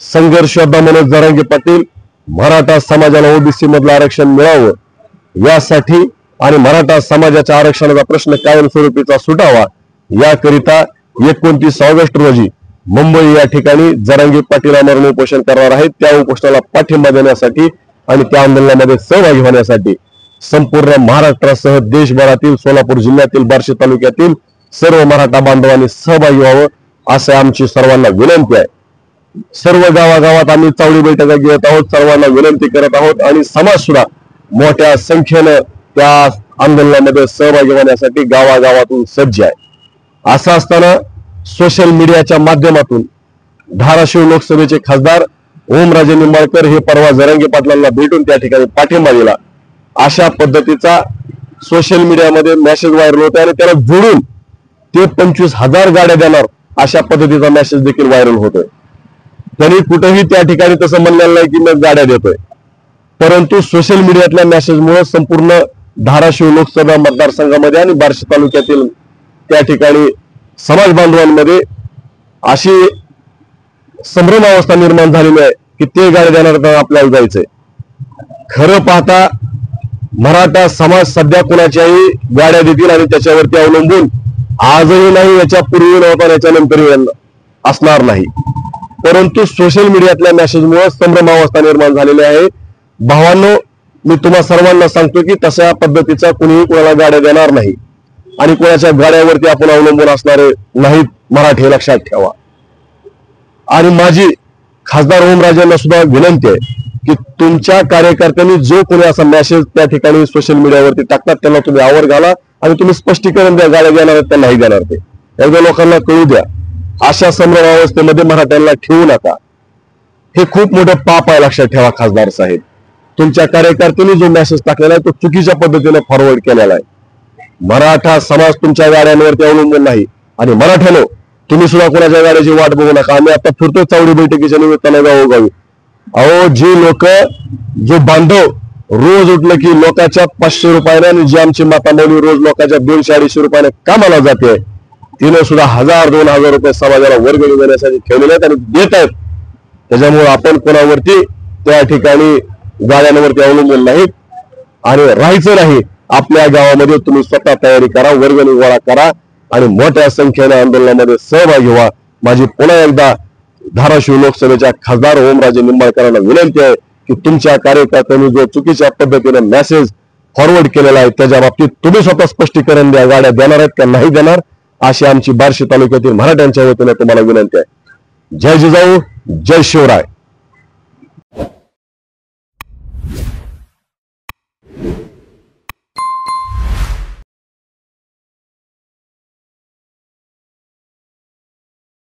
संघर्ष मनोज जरांगे पाटील मराठा समाजाला ओबीसी मधलं आरक्षण मिळावं यासाठी आणि मराठा समाजाच्या आरक्षणाचा प्रश्न कायमस्वरूपीचा सुटावा याकरिता 29 ऑगस्ट रोजी मुंबई या ठिकाणी जरांगे पाटील आमरण उपोषण करणार आहेत। त्या उपोषणाला पाठिंबा देण्यासाठी आणि त्या आंदोलनामध्ये सहभागी होण्यासाठी संपूर्ण महाराष्ट्रासह देशभरातील सोलापूर जिल्ह्यातील बार्शी तालुक्यातील सर्व मराठा बांधवांनी सहभागी व्हावं असं आमची सर्वांना विनंती आहे। सर्व गावागावात आम्ही चावडी बैठका घेत आहोत, सर्वांना विनंती करत आहोत आणि समाज सुद्धा मोठ्या संख्येनं त्या आंदोलनामध्ये सहभागी होण्यासाठी गावागावातून सज्ज आहे। असं असताना सोशल मीडियाच्या माध्यमातून धाराशिव लोकसभेचे खासदार ओमराजे निंबाळकर हे परवा जरांगे पाटलांना भेटून त्या ठिकाणी पाठिंबा दिला अशा पद्धतीचा सोशल मीडियामध्ये मेसेज व्हायरल होतोय आणि त्याला जोडून ते 25,000 गाड्या देणार अशा पद्धतीचा मेसेज देखील व्हायरल होतोय। त्यांनी कुठेही त्या ठिकाणी तसं म्हणलेलं नाही की मी गाड्या देतोय, परंतु सोशल मीडियातल्या मेसेजमुळे संपूर्ण धाराशिव लोकसभा मतदारसंघामध्ये आणि बार्शी तालुक्यातील त्या ठिकाणी समाज बांधवांमध्ये अशी संभ्रमावस्था निर्माण झालेली आहे की ते गाड्या देणार तर आपल्याला जायचंय। खरं पाहता मराठा समाज सध्या कुणाच्याही गाड्या देतील आणि त्याच्यावरती अवलंबून आजही नाही, याच्या पूर्वी नव्हता, याच्यानंतरही असणार नाही, परंतु सोशल मीडियातल्या मेसेजमुळे संभ्रमावस्था निर्माण झालेली आहे। भावांनो, मी तुम्हा सर्वांना सांगतो की तशा पद्धतीचा कुणीही कोणाला गाड्या देणार नाही आणि कोणाच्या गाड्यावरती आपण अवलंबून असणारे नाहीत, मराठी लक्षात ठेवा। आणि माझी खासदार ओमराजेंना सुद्धा विनंती आहे की तुमच्या कार्यकर्त्यांनी जो कोणी असा मेसेज त्या ठिकाणी सोशल मीडियावरती टाकतात त्यांना तुम्ही आवर घाला आणि तुम्ही स्पष्टीकरण द्या, गाड्या देणार आहेत त्या नाही देणार ते एकदा लोकांना कळू द्या। अशा संभ्रमावस्थेमध्ये मराठ्यांना ठेवू नका, हे खूप मोठं पाप आहे, लक्षात ठेवा खासदार साहेब। तुमच्या कार्यकर्त्यांनी जो मेसेज टाकलेला आहे तो चुकीच्या पद्धतीने फॉरवर्ड केलेला आहे। मराठा समाज तुमच्या गाड्यांवरती अवलंबून नाही आणि मराठ्यानो तुम्ही सुद्धा कोणाच्या गाड्याची वाट बघू नका। आम्ही आता फिरतोय चावडी बैठकीच्या निमित्तानं गावोगावी। अहो, जे लोक जो बांधव रोज उठलं की लोकांच्या 500 रुपयाने आणि जी आमची माता मौली रोज लोकांच्या 200-250 रुपयाने कामाला जाते, तिने सुद्धा 1000-2000 रुपये समाजाला वर्गणी देण्यासाठी ठेवलेले आहेत आणि देत आहेत। त्याच्यामुळे आपण कोणावरती त्या ठिकाणी गाड्यांवरती अवलंबून नाहीत आणि राहायचं नाही। आपल्या गावामध्ये तुम्ही स्वतः तयारी करा, वर्गणी गोळा करा आणि मोठ्या संख्येने आंदोलनामध्ये सहभागी व्हा। माझी पुन्हा एकदा धाराशिव लोकसभेच्या खासदार ओमराजे निंबाळकरांना विनंती आहे की तुमच्या कार्यकर्त्यांनी जो चुकीच्या पद्धतीने मेसेज फॉरवर्ड केलेला आहे त्याच्या बाबतीत तुम्ही स्वतः स्पष्टीकरण द्या, गाड्या देणार आहेत का नाही देणार अशी आमची बार्शी तालुक्यातील मराठ्यांच्या वतीने तुम्हाला विनंती आहे। जय जिजाऊ, जय शिवराय।